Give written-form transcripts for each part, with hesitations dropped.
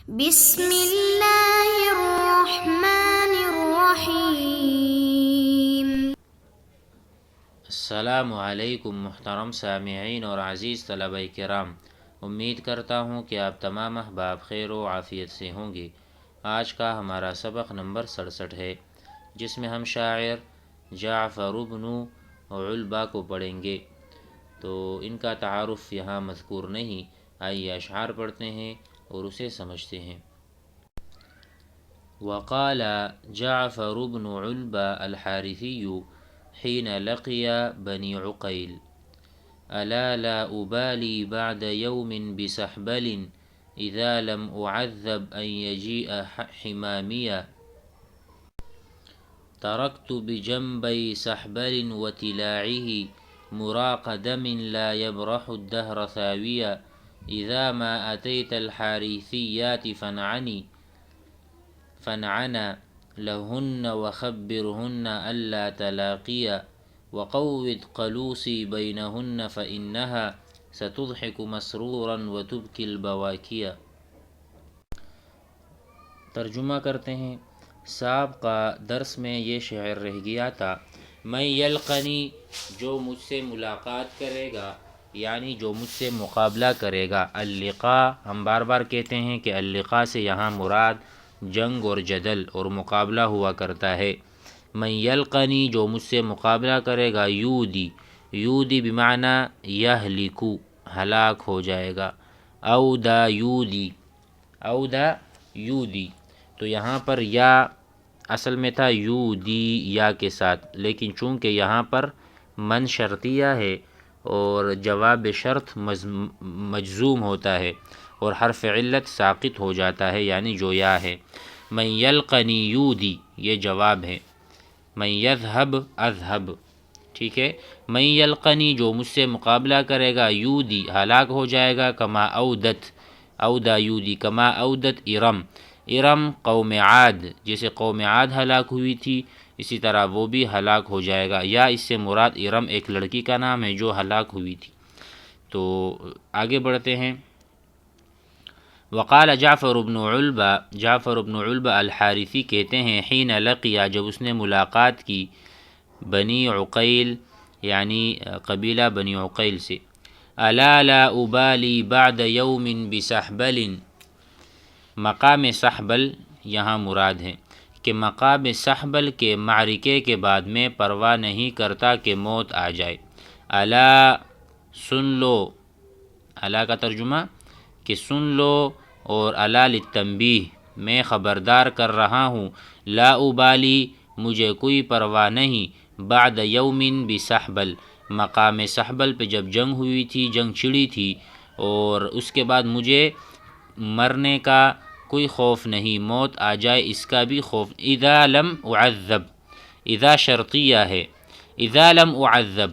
بسم اللہ الرحمن الرحیم۔ السلام علیکم محترم سامعین اور عزیز طلبہ کرام، امید کرتا ہوں کہ آپ تمام احباب خیر و عافیت سے ہوں گے۔ آج کا ہمارا سبق نمبر 67 ہے، جس میں ہم شاعر جعفر بن علبہ کو پڑھیں گے۔ تو ان کا تعارف یہاں مذکور نہیں، آئیے اشعار پڑھتے ہیں اور اسے سمجھتے ہیں۔ وقال جعفر بن علبہ الحارثی حين لقي بني عقيل: ألا لا أبالي بعد يوم بسحبل إذا لم أعذب أن يجيء حماميا. تركت بجنبي سحبل وتلاعه مراق دم لا يبرح الدهر ثاويا. إذا ما أتيت الحارثيات فانعنا لهن وخبرهن ألا تلاقيا. وقوّد قلوصي بينهن فإنها ستضحك مسرورا وتبكي البواكيا۔ ترجمہ کرتے ہیں۔ سابقہ درس میں یہ شعر رہ گیا تھا، من یلقنی، جو مجھ سے ملاقات کرے گا، یعنی جو مجھ سے مقابلہ کرے گا۔ اللقاء ہم بار بار کہتے ہیں کہ اللقاء سے یہاں مراد جنگ اور جدل اور مقابلہ ہوا کرتا ہے۔ من یلقنی، جو مجھ سے مقابلہ کرے گا، یودی، یودی بمعنی یہلکو، ہلاک ہو جائے گا۔ اودا یودی، اودا یودی، تو یہاں پر یا اصل میں تھا یودی یا کے ساتھ، لیکن چونکہ یہاں پر من شرطیہ ہے اور جواب شرط مجزوم ہوتا ہے اور حرف علت ساقط ہو جاتا ہے، یعنی جو یا ہے۔ من یلقنی یودی، یہ جواب ہے۔ من یذهب اذهب، ٹھیک ہے۔ من یلقنی، جو مجھ سے مقابلہ کرے گا، یودی، ہلاک ہو جائے گا، کما اودت، اودا یودی، کما اودت ارم، ارم قوم عاد، جیسے قوم عاد ہلاک ہوئی تھی اسی طرح وہ بھی ہلاک ہو جائے گا۔ یا اس سے مراد ارم ایک لڑکی کا نام ہے جو ہلاک ہوئی تھی۔ تو آگے بڑھتے ہیں۔ وقال جعفر بن علبہ، جعفر بن علبہ الحارثی کہتے ہیں، حین لقیا، جب اس نے ملاقات کی، بنی عقیل یعنی قبیلہ بنی عقیل سے۔ الا لا ابالی بعد یوم بسحبل، مقام سحبل یہاں مراد ہے کہ مقام سحبل کے معرکے کے بعد میں پرواہ نہیں کرتا کہ موت آ جائے۔ الا، سن لو، الا کا ترجمہ کہ سن لو، اور الا للتنبیہ، میں خبردار کر رہا ہوں، لا ابالی، مجھے کوئی پرواہ نہیں، بعد یوم بسحبل، مقام سحبل پہ جب جنگ ہوئی تھی، جنگ چھڑی تھی، اور اس کے بعد مجھے مرنے کا کوئی خوف نہیں، موت آ جائے اس کا بھی خوف۔ اذا لم اعذب، اذا شرطیہ ہے، اذا لم اعذب،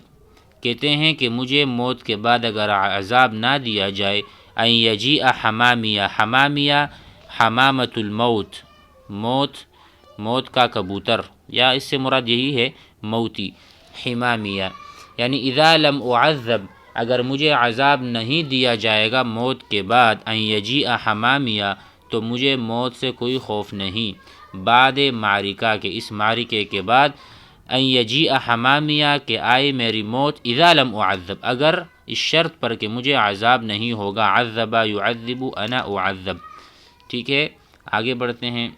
کہتے ہیں کہ مجھے موت کے بعد اگر عذاب نہ دیا جائے، ان یجیء حمامیہ، حمامیہ حمامۃ الموت، موت، موت کا کبوتر، یا اس سے مراد یہی ہے موتی، حمامیہ، یعنی اذا لم اعذب، اگر مجھے عذاب نہیں دیا جائے گا موت کے بعد، ان یجیء حمامیہ، تو مجھے موت سے کوئی خوف نہیں، بعد معرکہ کے، اس معرکے کے بعد، ان یجیء حمامیہ کہ آئے میری موت، اذا لم اعذب، اگر اس شرط پر کہ مجھے عذاب نہیں ہوگا، عذب یعذب انا اعذب، ٹھیک ہے۔ آگے بڑھتے ہیں۔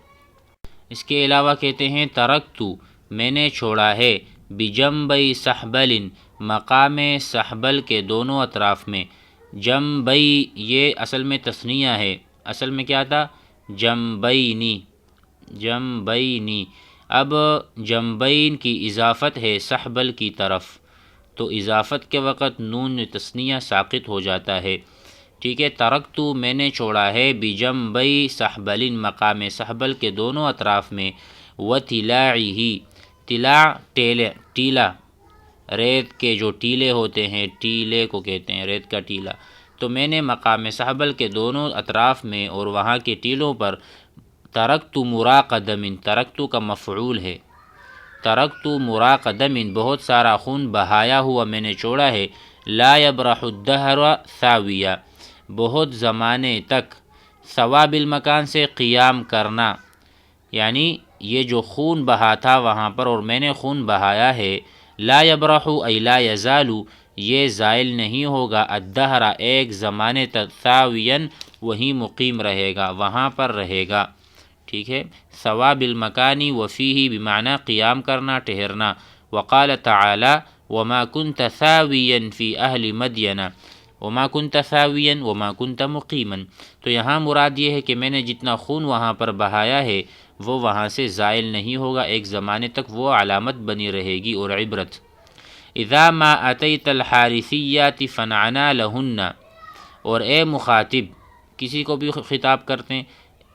اس کے علاوہ کہتے ہیں، ترکتو، میں نے چھوڑا ہے، بجنبی سحبل، مقام سحبل کے دونوں اطراف میں۔ جنبی یہ اصل میں تثنیہ ہے، اصل میں کیا تھا؟ جنبینی، جنبینی، اب جنبین کی اضافت ہے سحبل کی طرف، تو اضافت کے وقت نون تثنیہ ساقط ہو جاتا ہے، ٹھیک ہے۔ ترکتو، میں نے چھوڑا ہے، بجنبی سحبل، مقام سحبل کے دونوں اطراف میں، وتلاعہ، تلاع ٹیلا، ریت کے جو ٹیلے ہوتے ہیں، ٹیلے کو کہتے ہیں ریت کا ٹیلا، تو میں نے مقام سحبل کے دونوں اطراف میں اور وہاں کے ٹیلوں پر، ترکت مراق دم، ترکت کا مفعول ہے، ترکت مراق دم، بہت سارا خون بہایا ہوا میں نے چھوڑا ہے، لا یبرح الدہر ثاویہ، بہت زمانے تک ثواب المکان سے قیام کرنا، یعنی یہ جو خون بہا تھا وہاں پر اور میں نے خون بہایا ہے، لا یبرح ای لا یزال، یہ زائل نہیں ہوگا، الدہر ایک زمانے تک، ثاویاً وہیں مقیم رہے گا، وہاں پر رہے گا، ٹھیک ہے۔ ثواب المکانی وفیہ بمعنی قیام کرنا، ٹھہرنا۔ وقال تعالی وما كنت ثاویا فی اہل مدین وما كنت ثاویا وما كنت مقیما، تو یہاں مراد یہ ہے کہ میں نے جتنا خون وہاں پر بہایا ہے وہ وہاں سے زائل نہیں ہوگا، ایک زمانے تک وہ علامت بنی رہے گی اور عبرت۔ اذا ما اتیت الحارثیات فنعنا لہن، اور اے مخاطب، کسی کو بھی خطاب کرتے ہیں،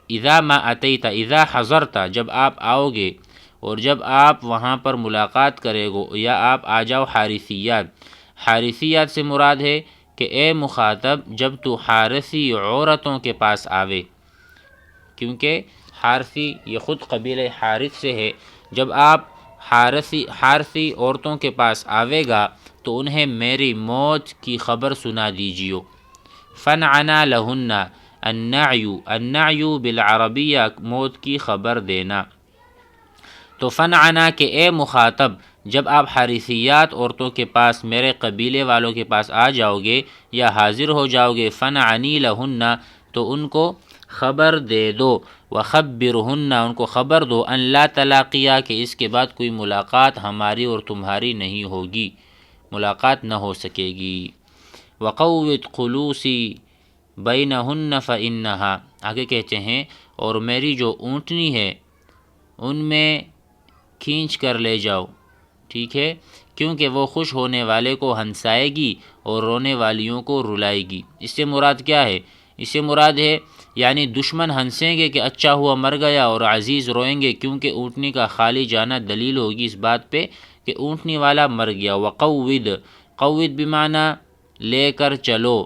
اذا ما اتیت، اذا حضرت، جب آپ آؤ گے، اور جب آپ وہاں پر ملاقات کرے گو یا آپ آ جاؤ حارثیات۔ حارثیات سے مراد ہے کہ اے مخاطب جب تو حارثی عورتوں کے پاس آوے، کیونکہ حارثی یہ خود قبیلہ حارث سے ہے، جب آپ حارثی عورتوں کے پاس آوے گا تو انہیں میری موت کی خبر سنا دیجیو۔ فنعنا لہن، النعی بالعربیہ موت کی خبر دینا، تو فنعنا کہ اے مخاطب جب آپ حارثیات عورتوں کے پاس میرے قبیلے والوں کے پاس آ جاؤ گے یا حاضر ہو جاؤ گے، فنعنی لہن، تو ان کو خبر دے دو، وخبرہن، ان کو خبر دو، ان لا تلاقیہ، کہ اس کے بعد کوئی ملاقات ہماری اور تمہاری نہیں ہوگی، ملاقات نہ ہو سکے گی۔ وقوت قلوسی بینہن فإنہا، آگے کہتے ہیں اور میری جو اونٹنی ہے ان میں کھینچ کر لے جاؤ، ٹھیک ہے، کیونکہ وہ خوش ہونے والے کو ہنسائے گی اور رونے والیوں کو رلائے گی۔ اس سے مراد کیا ہے؟ اس سے مراد ہے یعنی دشمن ہنسیں گے کہ اچھا ہوا مر گیا، اور عزیز روئیں گے کیونکہ اونٹنی کا خالی جانا دلیل ہوگی اس بات پہ کہ اونٹنی والا مر گیا۔ وقود، قود بمعنی لے کر چلو،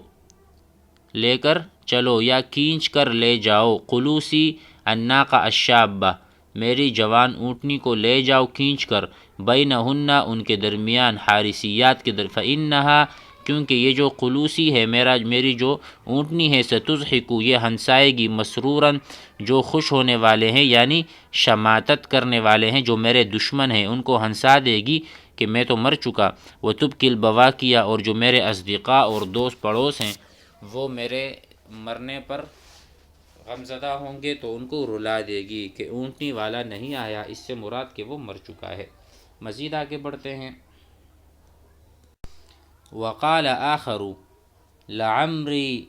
لے کر چلو یا کھینچ کر لے جاؤ، قلوسی الناقہ الشابہ، میری جوان اونٹنی کو لے جاؤ کھینچ کر، بینہن، ان کے درمیان، حارثیات کے در، فإنہا، کیونکہ یہ جو قلوسی ہے میری جو اونٹنی ہے، ستضحک، یہ ہنسائے گی، مسروراً، جو خوش ہونے والے ہیں یعنی شماتت کرنے والے ہیں، جو میرے دشمن ہیں ان کو ہنسا دے گی کہ میں تو مر چکا۔ وتبکی البواکیہ، اور جو میرے اصدقاء اور دوست پڑوس ہیں وہ میرے مرنے پر غمزدہ ہوں گے تو ان کو رلا دے گی کہ اونٹنی والا نہیں آیا، اس سے مراد کہ وہ مر چکا ہے۔ مزید آگے بڑھتے ہیں۔ وقال آخر لعمری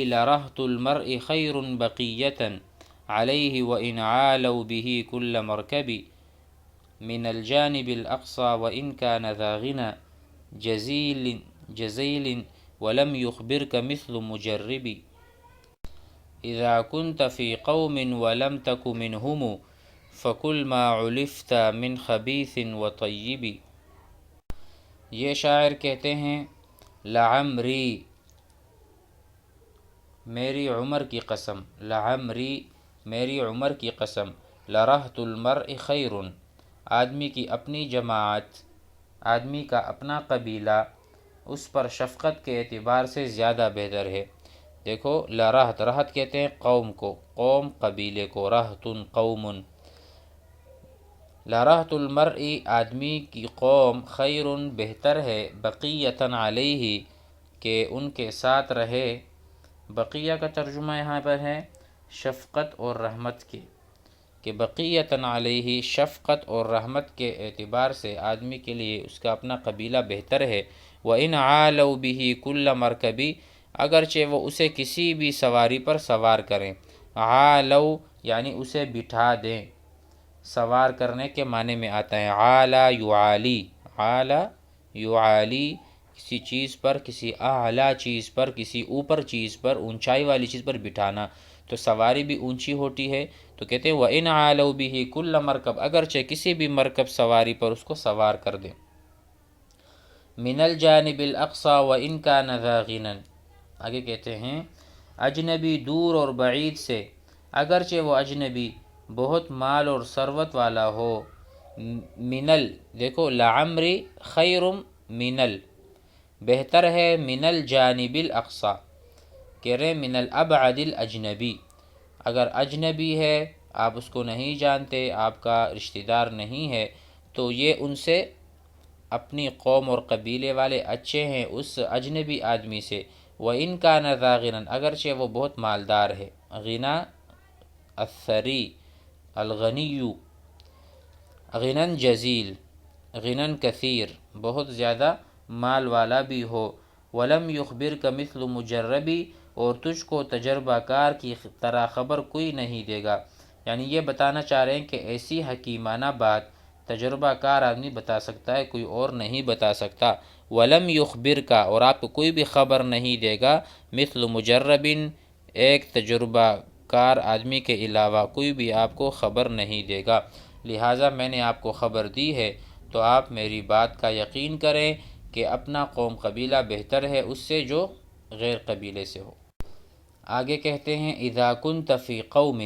لرہت المرء خیر بقیۃ علیہ وإن عالوا به كل مرکب من الجانب الاقصى وإن كان ذا غنى جزیل ولم يخبرك مثل مجرب اذا كنت في قوم ولم تك منهم فكل ما علفت من خبیث وطیب۔ یہ شاعر کہتے ہیں لعمری، میری عمر کی قسم، لعمری، میری عمر کی قسم، لرہت المرء خیر، آدمی کی اپنی جماعت، آدمی کا اپنا قبیلہ اس پر شفقت کے اعتبار سے زیادہ بہتر ہے۔ دیکھو لرہت، رہت کہتے ہیں قوم کو، قوم قبیلے کو، رہت قوم، لرہت المرء آدمی کی قوم خیر بہتر ہے، بقیۃ علیہ کہ ان کے ساتھ رہے، بقیہ کا ترجمہ یہاں پر ہے شفقت اور رحمت کے، کہ بقیۃ علیہ شفقت اور رحمت کے اعتبار سے آدمی کے لیے اس کا اپنا قبیلہ بہتر ہے۔ وَإِنْ عَالَوْا بِهِ كُلَّ مَرْكَبِ، اگرچہ وہ اسے کسی بھی سواری پر سوار کریں، عالو یعنی اسے بٹھا دیں، سوار کرنے کے معنی میں آتا ہے، عالا یعالی، عالا یعالی، کسی چیز پر، کسی اعلیٰ چیز پر، کسی اوپر چیز پر، اونچائی والی چیز پر بٹھانا، تو سواری بھی اونچی ہوتی ہے، تو کہتے ہیں وَإِنْ عَالَوْا بِهِ كُلَّ مَرْكَبٍ، اگرچہ کسی بھی مرکب سواری پر اس کو سوار کر دیں۔ من الجانب الاقصى وإن كان ذا غنى، آگے کہتے ہیں اجنبی دور اور بعید سے، اگرچہ وہ اجنبی بہت مال اور ثروت والا ہو، منل، دیکھو لعمری خیر منل، بہتر ہے من الجانب الاقصى، کہہ رہے من الابعد الاجنبی، اگر اجنبی ہے، آپ اس کو نہیں جانتے، آپ کا رشتہ دار نہیں ہے، تو یہ ان سے اپنی قوم اور قبیلے والے اچھے ہیں اس اجنبی آدمی سے۔ وَإِن كَانَ ذَا غِنًى، اگرچہ وہ بہت مالدار ہے۔ غنا الثری، الغنی، غنًا جزیل، غنًا کثیر، بہت زیادہ مال والا بھی ہو۔ وَلَمْ يُخْبِرْكَ مِثْلُ مُجَرَّبِ، اور تجھ کو تجربہ کار کی طرح خبر کوئی نہیں دے گا، یعنی یہ بتانا چاہ رہے ہیں کہ ایسی حکیمانہ بات تجربہ کار آدمی بتا سکتا ہے، کوئی اور نہیں بتا سکتا۔ وَلَمْ يُخْبِرْكَ، اور آپ کو کوئی بھی خبر نہیں دے گا، مثل مجرب، ایک تجربہ کار آدمی کے علاوہ کوئی بھی آپ کو خبر نہیں دے گا، لہٰذا میں نے آپ کو خبر دی ہے تو آپ میری بات کا یقین کریں کہ اپنا قوم قبیلہ بہتر ہے اس سے جو غیر قبیلے سے ہو۔ آگے کہتے ہیں اذا کنت فی قوم،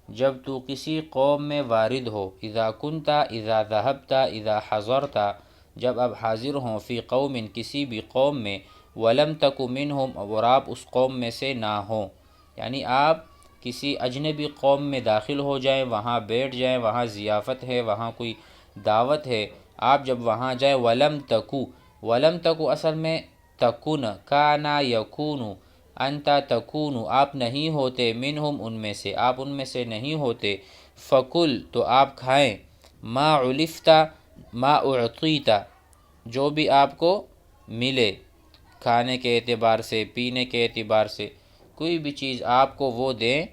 جب تو کسی قوم میں وارد ہو، اذا کنت، اذا ذہبت، اذا حضرت، جب اب حاضر ہوں، فی قوم، کسی بھی قوم میں، ولم تک منہم، اور آپ اس قوم میں سے نہ ہوں، یعنی آپ کسی اجنبی قوم میں داخل ہو جائیں، وہاں بیٹھ جائیں، وہاں ضیافت ہے، وہاں کوئی دعوت ہے، آپ جب وہاں جائیں، ولم تکو، ولم تکو اصل میں تکن، کانا یکون، انتا تکون، آپ نہیں ہوتے، منہم، ان میں سے، آپ ان میں سے نہیں ہوتے، فکل، تو آپ کھائیں، ما علفتا، ما اعطیتا، جو بھی آپ کو ملے، کھانے کے اعتبار سے، پینے کے اعتبار سے، کوئی بھی چیز آپ کو وہ دیں،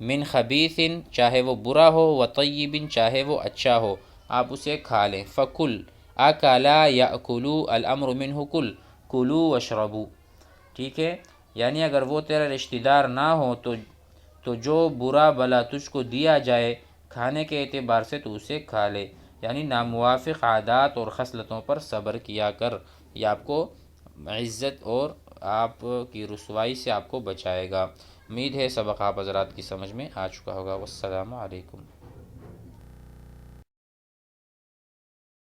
من خبیث، چاہے وہ برا ہو، و طیب، چاہے وہ اچھا ہو، آپ اسے کھا لیں۔ فکل، اکلا یاکلو، الامر منہ کل، کلو واشربو، ٹھیک ہے، یعنی اگر وہ تیرا رشتہ دار نہ ہو تو جو برا بلا تجھ کو دیا جائے کھانے کے اعتبار سے تو اسے کھا لے، یعنی ناموافق عادات اور خصلتوں پر صبر کیا کر، یہ آپ کو عزت اور آپ کی رسوائی سے آپ کو بچائے گا۔ امید ہے سبق آپ حضرات کی سمجھ میں آ چکا ہوگا۔ والسلام علیکم۔